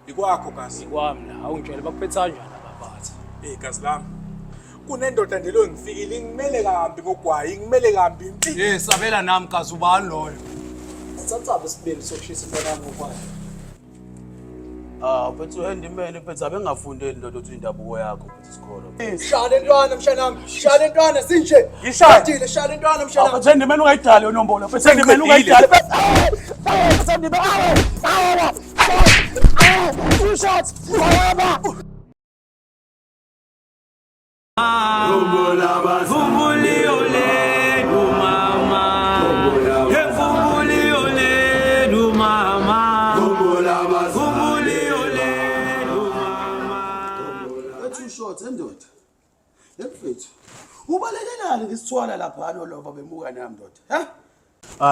Ikwakho gazi. Ikwami la, awungitshela bakuphethe kanjani ababathi. Gazi lami. Kunendoda nje lo ngifikile ngimele kahambi ngogwayi, ngimele kahambi. Sabela nami gazi ubani loyo? Sithatha besibili sokushisa impela ngokwayo. Phethu handimene phethu abengafundeli ndoda uthi indabuko yakho phethu isikolo. Shala intwana mshanami, shala intwana sinje. Ngishadile, shala intwana mshanami. Phethu handimene ungayidali yonombolo. Phethu handimene ungayidali. Phethu handimene. Two shots. Ndoda yemfethu ubalekelani ngisithwala lapha anolova bemuka nami ndoda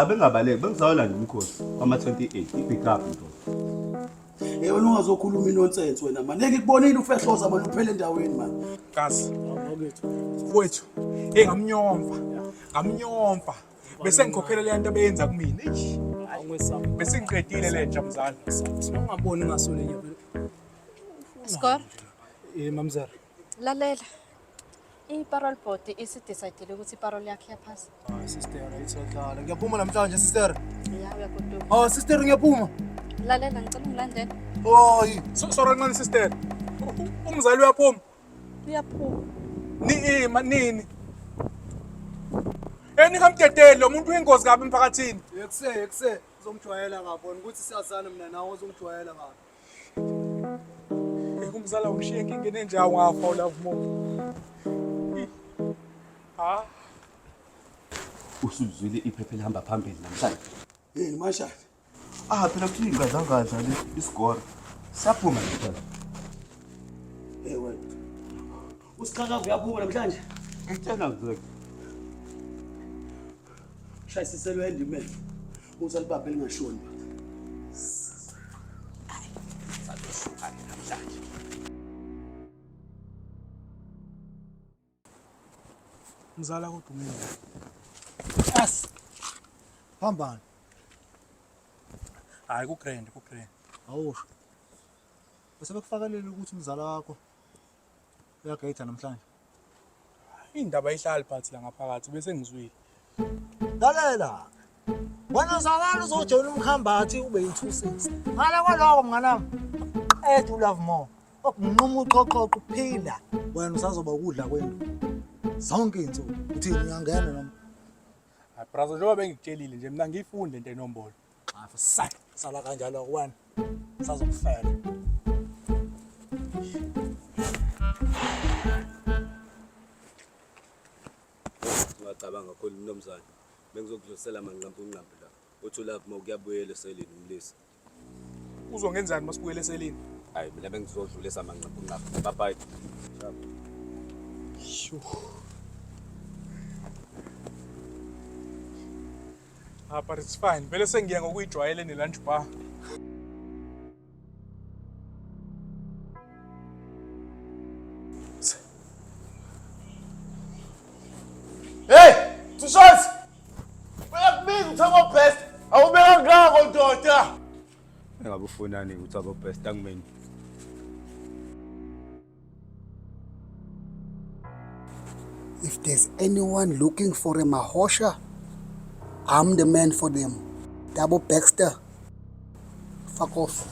bengabaleki bengizawela nje umkhosi ama-28 i-pickup ndoda wena ungazokhuluma inonsense wena manje ngeke kubonile ufehloza manje uphele endaweni manje Gazi. Wethu. Ngamnyomva. Bese ngikhokhela le nto abeyenza kumina. Awungesami. Bese ngiqedile le nja mzala. Singaboni ngasole nje. Score. Mamzera. Lalela. I-parole board isidecide ukuthi iparole yakhe yaphasa. Sister ayithola. Ngiyaphuma namhlanje sister. Ya uyagoduka. Sister ngiyaphuma. Lalela ngicela ungilandele. Oyi, Sorry ncane sister. Umzali uyaphuma. Uyaphuma. Nini? Ningamdedeli lo muntu uyingozi kabi emphakathini. yekuse uzomjwayela ngabona ukuthi siyazana mina nawe uzomjwayela ngabe. Umzala ungishiye enkingeni enjawo ngafa la vumo. usuzwile iphepha elihamba phambili namhlanje yini mashaka phela kuthi ingazangaza le isigora siyaphuma nje wena usikhaka uyaphuma namhlanje ngitshela ngizeke shayisiselwe handimene uthi alibabhe lingashoni namhlanje Mzala kodwa umina. Hambani. Hayi ku-grand. Awusho. Bese bekufakelele ukuthi umzala wakho uyagayitha namhlanje. Indaba ayihlali phansi la ngaphakathi bese ngizwile. Lalela. Wena uzakala uzojoyina umkhambathi ube yi-26. Ngala kwaloko mnganami. Qeda ulove more. Okunquma uxoxoxo kuphinda. Wena usazoba ukudla kwenu. Zonke insuku uthini uyangena noma? Hayi brazo njengoba bengitshelile nje mina ngiyifunde into enombolo. Xa sala kanjalo wena. Sazokufela. Ngicabanga kakhulu mnomzana. Bengizokudlulisela amanqampu la. Uthi ulapha mawukuyabuyela eselini umlisi. Uzongenzani masibuyele eselini? Hayi mina bengizodlulisa amanqampu la. Bye bye. Sho. But it's fine. Vele sengiya ngokuyijwayele ne-lunch bar. Hey, two shots. Uyakubiza uthabo best. Awubeka ngako ndoda. Engabe ufunani uthi abo best angimeni. If there's anyone looking for a mahosha, I'm the man for them. Double Baxter. Fuck off.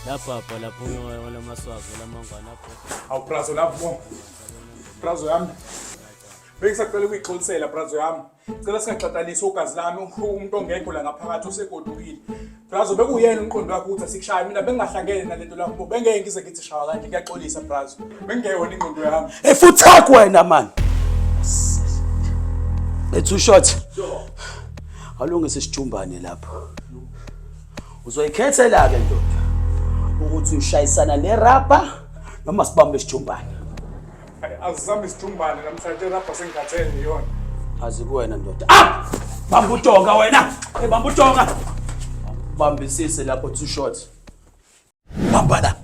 Lapha lapho wala maswazi lamangwana lapho. Awu brazo lapho. Brazo yami. Bengisacela ukuyixolisela brazo yami. Cela singaxatanisa ugazi lami umuntu ongekho la ngaphakathi usegodukile. Brazo bekuyena umqondo wakho ukuthi asikushaye mina bengingahlangene nalento lapho. Bengeke ngize ngithi shawa kanje ngiyaxolisa brazo. Bengeyona inqondo yami. Futhi akho wena man. Let's shot. Alungise isijumbane lapho. Uzoyikhethela ke ndoda. Ukuthi ushayisana nerapper noma sibambe isijumbane. Azizami isijumbane namhlanje rapha sengikhathele yona. Azi kuwena ndoda. Bamba ujonga wena. Bamba ujonga. Bambisise lapho two shot. Bambala.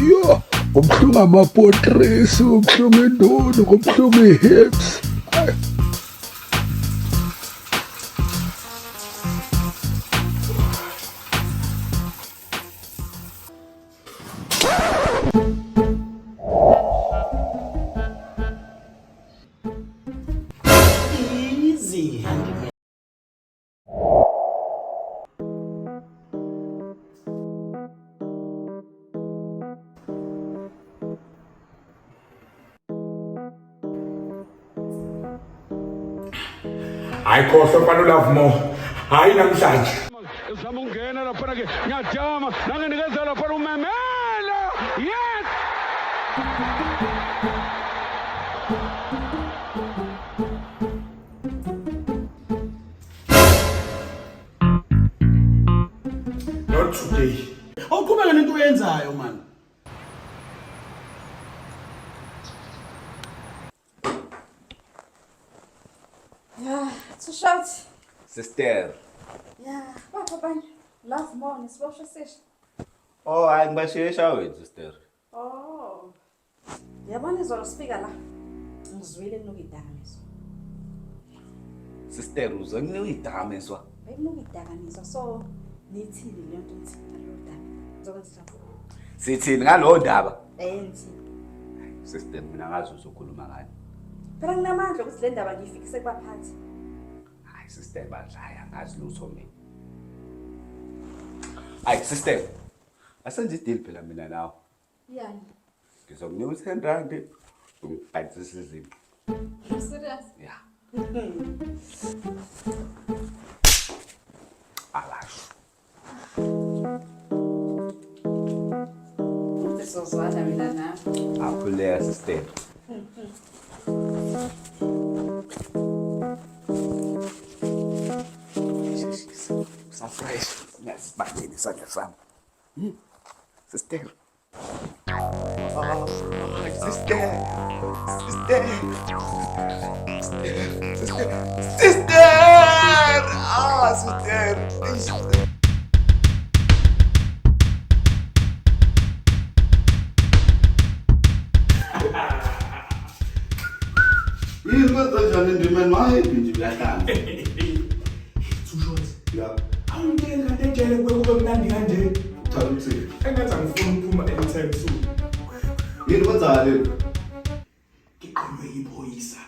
Yo, ngomhlungu amapotresi, ngomhlungu indodo, ngomhlungu ihips. Easy handyman. Hayi khohlwa mfana uLove More. Hayi namhlanje. Uzama ungena lapha ke ngiyajama nanginikeza lapha umemela. Yes! Not today. Awuqhubeka nento oyenzayo man. Yeah, to shout. Sister. Yeah, bapha banye. Love more nesiboshwe sisho. Oh, hayi ngibashiye eshaweni sister. Oh. Yabona izolo sifika la. Ngizwile kunuka idakamizwa. Sister uze nginika idakamizwa. Bekunuka idakamizwa so nithini leyo nto nithi ngalo daba. Ngizokwenza njani? Sithini ngalo ndaba? Nithi. Sister mina ngazi uzokhuluma ngani. Phela nginamandla ukuthi le ndaba ngiyifikise kubaphathi. Hayi sister badlaya ngazi lutho mina. Hayi sister. Asenze ideal phela mina nawe. Yani. Ngizokunika u10 ungibhalisisa izinto. Serious? Yeah. Alasho. Sizozwana mina nawe. Akhuleka sister. Surprise. Yes, bakini isandla sami. Sister. Sister. Sister. Sister. Sister. Yini kanjani ndimeni mayibi nje uyahlanga. Tushoti. Ya. Awungitshela kanti ejele kube mnandi kanje. Cha uthini? Engathi angifuni ukuphuma anytime soon. Yini kwenzakale? Ngiqhamuke iphoyisa.